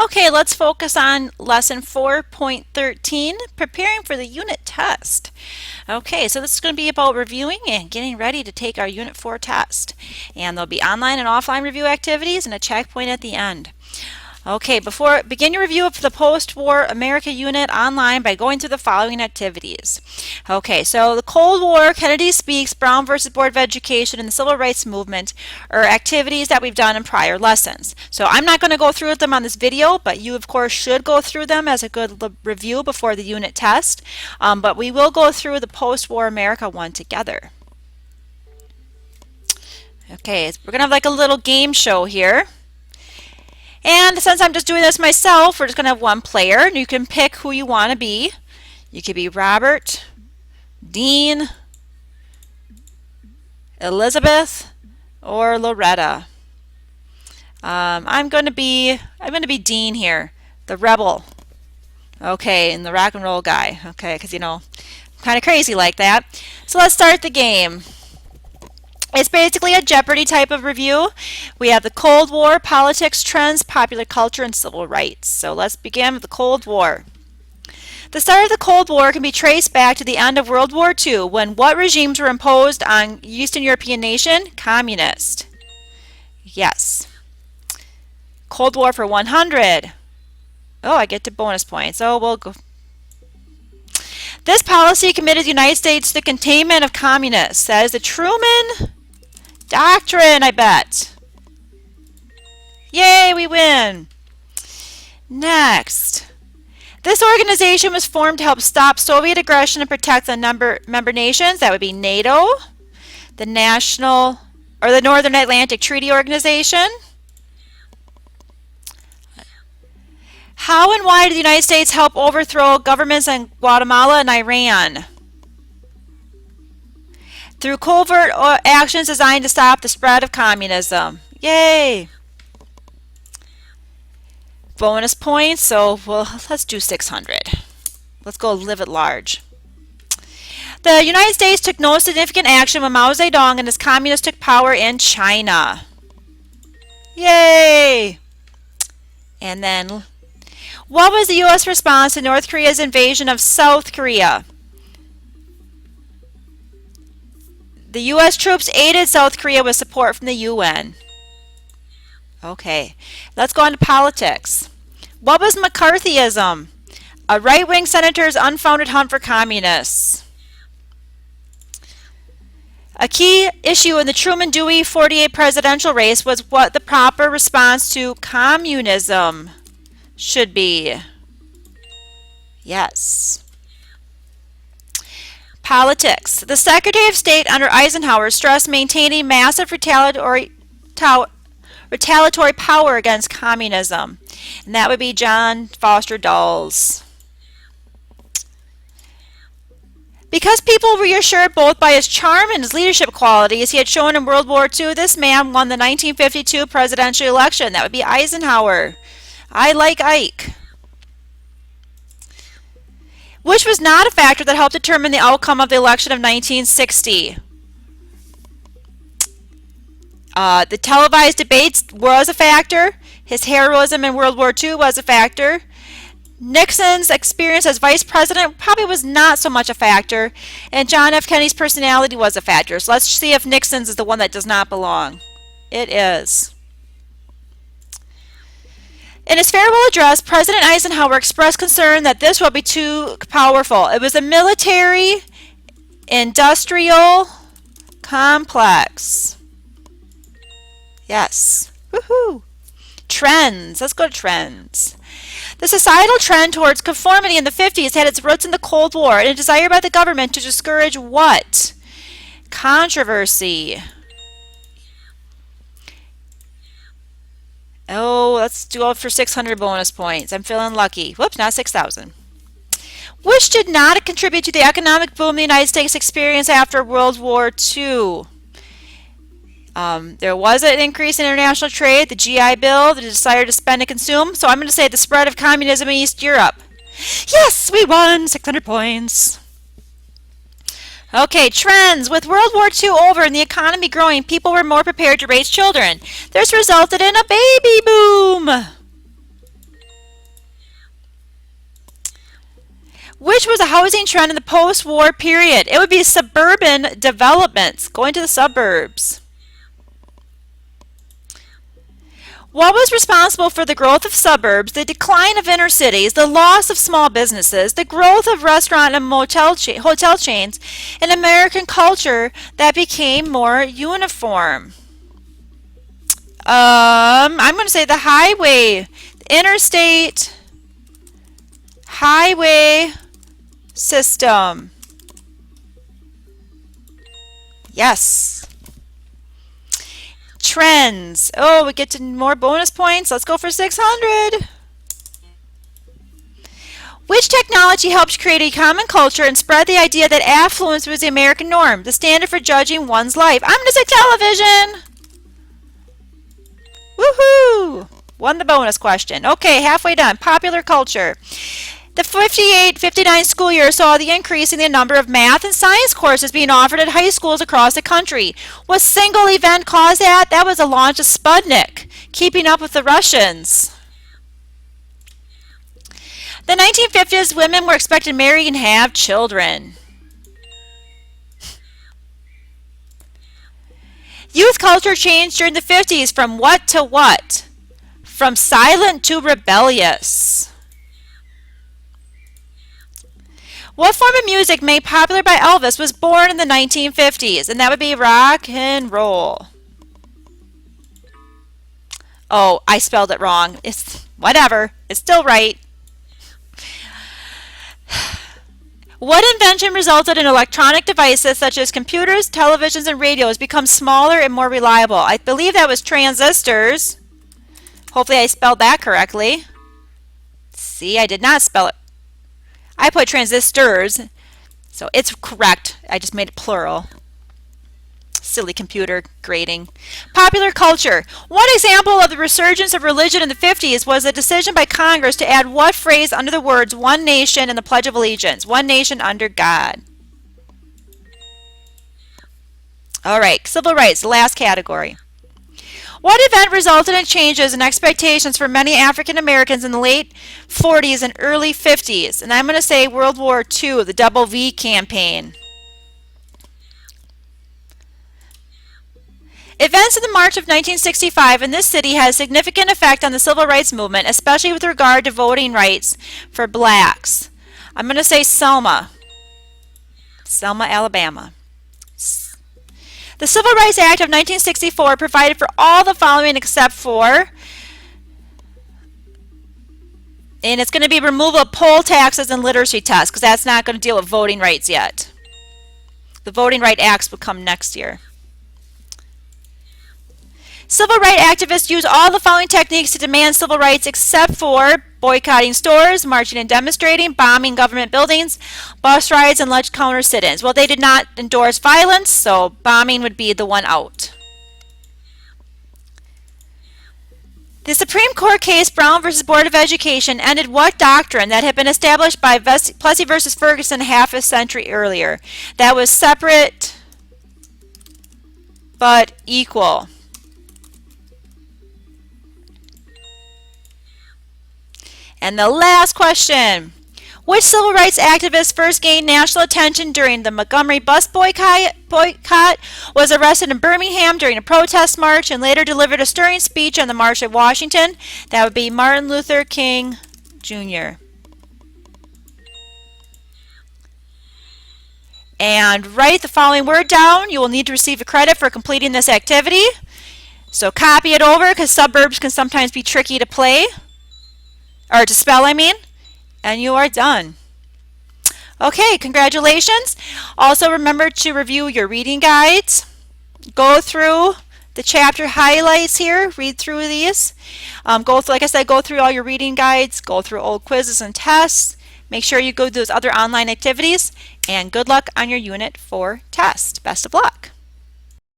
Okay, let's focus on lesson 4.13, preparing for the unit test. Okay, so this is going to be about reviewing and getting ready to take our Unit 4 test. And there'll be online and offline review activities and a checkpoint at the end. Okay, begin your review of the post-war America unit online by going through the following activities. Okay, so the Cold War, Kennedy Speaks, Brown versus Board of Education, and the Civil Rights Movement are activities that we've done in prior lessons. So I'm not going to go through them on this video, but you of course should go through them as a good review before the unit test. But we will go through the post-war America one together. Okay, we're going to have like a little game show here. And since I'm just doing this myself, we're just going to have one player, and you can pick who you want to be. You could be Robert, Dean, Elizabeth, or Loretta. I'm going to be Dean here, the rebel. Okay, and the rock and roll guy. Okay, because you know, I'm kind of crazy like that. So let's start the game. It's basically a Jeopardy type of review. We have the Cold War, politics, trends, popular culture, and civil rights. So let's begin with the Cold War. The start of the Cold War can be traced back to the end of World War II, when what regimes were imposed on Eastern European nation? Communist. Yes. Cold War for 100. Oh, I get to bonus points. Oh, we'll go. This policy committed the United States to the containment of communists. That is the Truman Doctrine, I bet. Yay, we win. Next. This organization was formed to help stop Soviet aggression and protect the member nations. That would be NATO, the Northern Atlantic Treaty Organization. How and why did the United States help overthrow governments in Guatemala and Iran? Through covert actions designed to stop the spread of communism. Yay! Bonus points, so let's do 600. Let's go live at large. The United States took no significant action when Mao Zedong and his communists took power in China. Yay! And then, what was the U.S. response to North Korea's invasion of South Korea? The U.S. troops aided South Korea with support from the UN. Okay, let's go on to politics. What was McCarthyism? A right-wing senator's unfounded hunt for communists. A key issue in the Truman-Dewey 48 presidential race was what the proper response to communism should be. Yes. Politics. The Secretary of State under Eisenhower stressed maintaining massive retaliatory power against communism. And that would be John Foster Dulles. Because people were reassured both by his charm and his leadership qualities he had shown in World War II, this man won the 1952 presidential election. That would be Eisenhower. I like Ike. Which was not a factor that helped determine the outcome of the election of 1960. The televised debates was a factor. His heroism in World War II was a factor. Nixon's experience as vice president probably was not so much a factor. And John F. Kennedy's personality was a factor. So let's see if Nixon's is the one that does not belong. It is. In his farewell address, President Eisenhower expressed concern that this will be too powerful. It was a military-industrial complex. Yes. Woohoo! Trends. Let's go to trends. The societal trend towards conformity in the 50s had its roots in the Cold War and a desire by the government to discourage what? Controversy. Oh, let's do it for 600 bonus points. I'm feeling lucky. Whoops, not 6,000. Which did not contribute to the economic boom the United States experienced after World War II? There was an increase in international trade, the GI Bill, the desire to spend and consume. So I'm going to say the spread of communism in East Europe. Yes, we won 600 points. Okay, trends. With World War II over and the economy growing, people were more prepared to raise children. This resulted in a baby boom. Which was a housing trend in the post-war period? It would be suburban developments, going to the suburbs. What was responsible for the growth of suburbs, the decline of inner cities, the loss of small businesses, the growth of restaurant and hotel chains, and American culture that became more uniform? I'm going to say the interstate highway system. Yes. Trends. Oh, we get to more bonus points. Let's go for 600. Which technology helped create a common culture and spread the idea that affluence was the American norm, the standard for judging one's life? I'm going to say television. Woohoo! Won the bonus question. Okay, halfway done. Popular culture. The 58-59 school year saw the increase in the number of math and science courses being offered at high schools across the country. What single event caused that? That was the launch of Sputnik, keeping up with the Russians. The 1950s, women were expected to marry and have children. Youth culture changed during the 50s from what to what? From silent to rebellious. What form of music made popular by Elvis was born in the 1950s? And that would be rock and roll. Oh, I spelled it wrong. It's whatever. It's still right. What invention resulted in electronic devices such as computers, televisions, and radios become smaller and more reliable? I believe that was transistors. Hopefully I spelled that correctly. See, I did not spell it. I put transistors, so it's correct. I just made it plural. Silly computer grading. Popular culture. One example of the resurgence of religion in the 50s was a decision by Congress to add what phrase under the words one nation in the Pledge of Allegiance? One nation under God. All right, civil rights, the last category. What event resulted in changes in expectations for many African Americans in the late 40s and early 50s? And I'm going to say World War II, the Double V campaign. Events in the March of 1965 in this city had a significant effect on the civil rights movement, especially with regard to voting rights for blacks. I'm going to say Selma. Selma, Alabama. The Civil Rights Act of 1964 provided for all the following except for, and it's going to be removal of poll taxes and literacy tests, because that's not going to deal with voting rights yet. The Voting Rights Acts will come next year. Civil rights activists use all the following techniques to demand civil rights except for boycotting stores, marching and demonstrating, bombing government buildings, bus rides, and alleged counter sit-ins. Well, they did not endorse violence, so bombing would be the one out. The Supreme Court case Brown v. Board of Education ended what doctrine that had been established by Plessy v. Ferguson half a century earlier? That was separate but equal. And the last question. Which civil rights activist first gained national attention during the Montgomery bus boycott, was arrested in Birmingham during a protest march, and later delivered a stirring speech on the March of Washington? That would be Martin Luther King Jr. And write the following word down. You will need to receive a credit for completing this activity. So copy it over, because suburbs can sometimes be tricky to play. Or to spell, I mean. And you are done. Okay, congratulations. Also remember to review your reading guides. Go through the chapter highlights here. Read through these. Like I said, go through all your reading guides. Go through old quizzes and tests. Make sure you go do those other online activities. And good luck on your Unit 4 test. Best of luck.